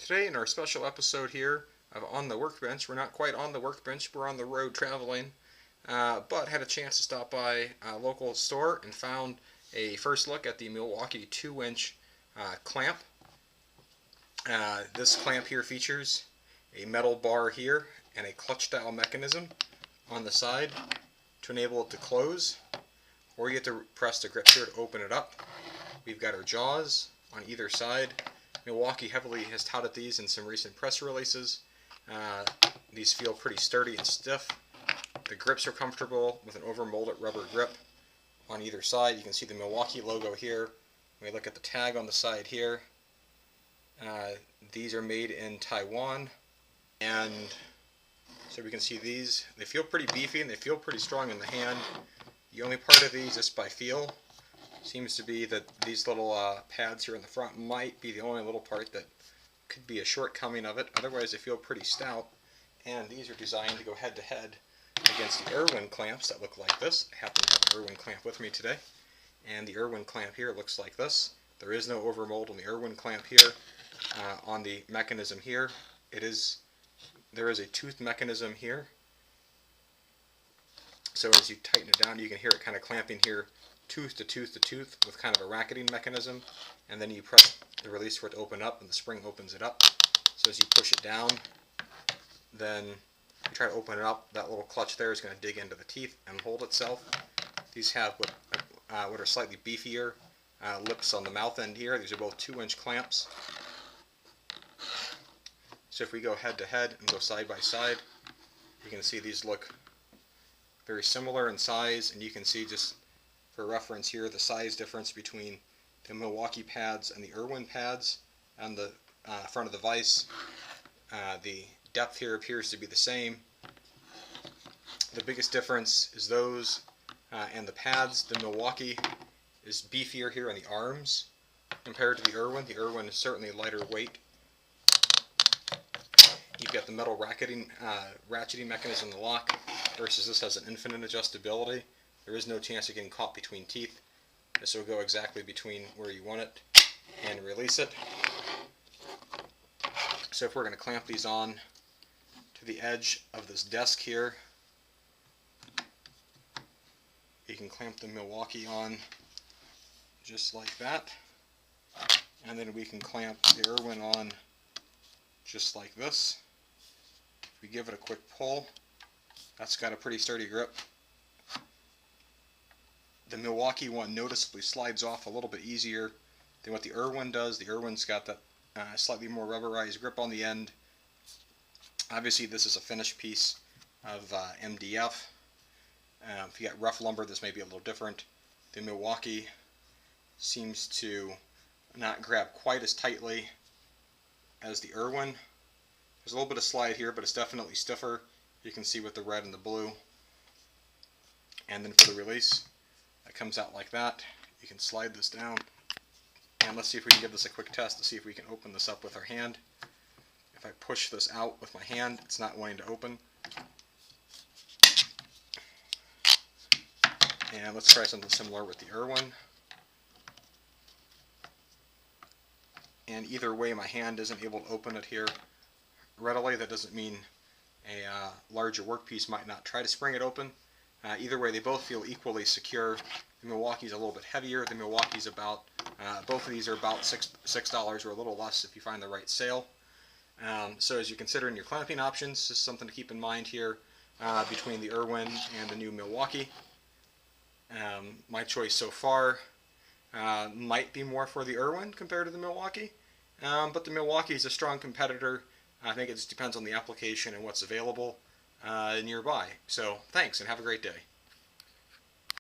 Today in our special episode here of On the Workbench, we're not quite on the workbench, we're on the road traveling, but had a chance to stop by a local store and found a first look at the Milwaukee 2-inch clamp. This clamp here features a metal bar here and a clutch style mechanism on the side to enable it to close, or you get to press the grip here to open it up. We've got our jaws on either side. Milwaukee heavily has touted these in some recent press releases. These feel pretty sturdy and stiff. The grips are comfortable with an overmolded rubber grip on either side. You can see the Milwaukee logo here. When we look at the tag on the side here, these are made in Taiwan, and so we can see these. They feel pretty beefy and they feel pretty strong in the hand. The only part of these, just by feel, seems to be that these little pads here in the front might be the only little part that could be a shortcoming of it. Otherwise they feel pretty stout, and these are designed to go head to head against the Irwin clamps that look like this. I happen to have an Irwin clamp with me today, and the Irwin clamp here looks like this. There is no overmold on the Irwin clamp here. On the mechanism here, there is a tooth mechanism here, so as you tighten it down you can hear it kind of clamping here, tooth to tooth to tooth, with kind of a racketing mechanism, and then you press the release for it to open up and the spring opens it up. So as you push it down, then you try to open it up, that little clutch there is going to dig into the teeth and hold itself. These have what are slightly beefier lips on the mouth end here. These are both 2-inch clamps. So if we go head to head and go side by side, you can see these look very similar in size, and you can see, just for reference here, the size difference between the Milwaukee pads and the Irwin pads on the front of the vise. The depth here appears to be the same. The biggest difference is those and the pads. The Milwaukee is beefier here on the arms compared to the Irwin. The Irwin is certainly lighter weight. You've got the metal ratcheting mechanism in the lock, versus this has an infinite adjustability. There is no chance of getting caught between teeth. This will go exactly between where you want it and release it. So if we're going to clamp these on to the edge of this desk here, you can clamp the Milwaukee on just like that, and then we can clamp the Irwin on just like this. If we give it a quick pull, that's got a pretty sturdy grip. The Milwaukee one noticeably slides off a little bit easier than what the Irwin does. The Irwin's got that slightly more rubberized grip on the end. Obviously this is a finished piece of MDF. If you got rough lumber, this may be a little different. The Milwaukee seems to not grab quite as tightly as the Irwin. There's a little bit of slide here, but it's definitely stiffer. You can see with the red and the blue. And then for the release, it comes out like that. You can slide this down, and let's see if we can give this a quick test to see if we can open this up with our hand. If I push this out with my hand, it's not wanting to open. And let's try something similar with the Irwin. And either way, my hand isn't able to open it here readily. That doesn't mean a larger workpiece might not try to spring it open. Either way, they both feel equally secure. The Milwaukee's a little bit heavier. The Milwaukee's about, both of these are about $6 or a little less if you find the right sale. So as you're considering your clamping options, this is something to keep in mind here between the Irwin and the new Milwaukee. My choice so far might be more for the Irwin compared to the Milwaukee, but the Milwaukee is a strong competitor. I think it just depends on the application and what's available nearby. So thanks, and have a great day.